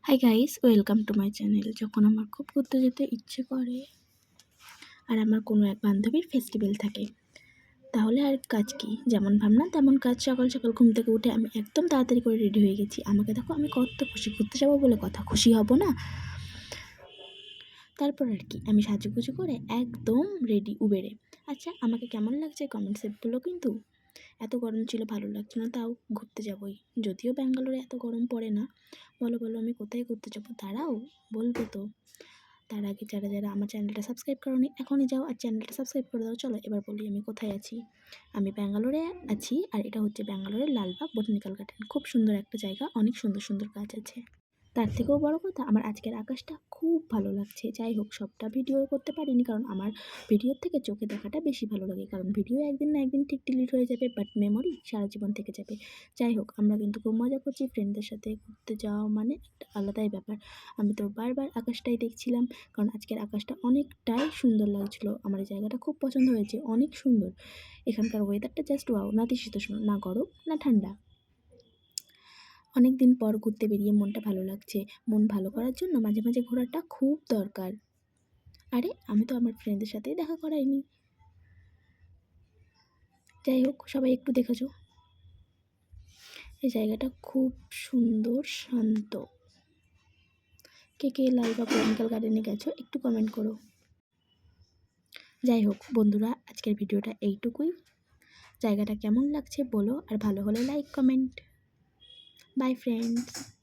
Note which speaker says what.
Speaker 1: Hi guys, welcome to my channel. যখন আমার খুব ঘুরতে যেতে ইচ্ছে করে আর আমার কোনো এক বান্ধবীর ফেস্টিভ্যাল থাকে, তাহলে আর কাজ কি, যেমন ভাবনা তেমন কাজ। সকাল সকাল ঘুম থেকে উঠে আমি একদম তাড়াতাড়ি করে রেডি হয়ে গেছি। আমাকে দেখো, আমি কত খুশি, ঘুরতে যাবো বলে কথা, খুশি হব না? তারপর আর কি, আমি সাজুগুজু করে একদম রেডি উবেরে। আচ্ছা, আমাকে কেমন লাগছে কমেন্টসে বলো কিন্তু। এত গরম ছিল, ভালো লাগছে না, তাও ঘুরতে যাবোই। যদিও ব্যাঙ্গালোরে এত গরম পড়ে না। বলো বলো, আমি কোথায় ঘুরতে যাবো? দাঁড়াও, বলবো তো। তার আগে যারা যারা আমার চ্যানেলটা সাবস্ক্রাইব করোনি, এখনই যাও আর চ্যানেলটা সাবস্ক্রাইব করে দাও। চলো এবার বলি আমি কোথায় আছি। আমি ব্যাঙ্গালোরে আছি, আর এটা হচ্ছে ব্যাঙ্গালোরের লালবাগ বোটানিক্যাল গার্ডেন। খুব সুন্দর একটা জায়গা, অনেক সুন্দর সুন্দর গাছ আছে। তার থেকেও বড় কথা, আমার আজকের আকাশটা খুব ভালো লাগছে। যাই হোক, সবটা ভিডিও করতে পারিনি, কারণ আমার ভিডিওর থেকে চোখে দেখাটা বেশি ভালো লাগে। কারণ ভিডিও একদিন না একদিন ঠিক ডিলিট হয়ে যাবে, বাট মেমোরি সারা জীবন থেকে যাবে। যাই হোক, আমরা কিন্তু খুব মজা করছি। ফ্রেন্ডদের সাথে ঘুরতে যাওয়া মানে একটা আলাদাই ব্যাপার। আমি তো বারবার আকাশটাই দেখছিলাম, কারণ আজকের আকাশটা অনেকটাই সুন্দর লাগছিলো। আমার এই জায়গাটা খুব পছন্দ হয়েছে, অনেক সুন্দর। এখানকার ওয়েদারটা জাস্ট ওয়াও, নাতিশীতোষ্ণ, না গরম না ঠান্ডা। অনেক দিন পর ঘুরতে বেরিয়ে মনটা ভালো লাগছে। মন ভালো করার জন্য মাঝে মাঝে ঘোরাটা খুব দরকার। আরে, আমি তো আমার ফ্রেন্ডদের সাথেই দেখা করাইনি। যাই হোক, সবাই একটু দেখেছো, এই জায়গাটা খুব সুন্দর, শান্ত। কে কে লালবাগ বোটানিক্যাল গার্ডেনে গেছো একটু কমেন্ট করো। যাই হোক বন্ধুরা, আজকের ভিডিওটা এইটুকুই। জায়গাটা কেমন লাগছে বলো, আর ভালো হলে লাইক কমেন্ট। By friends.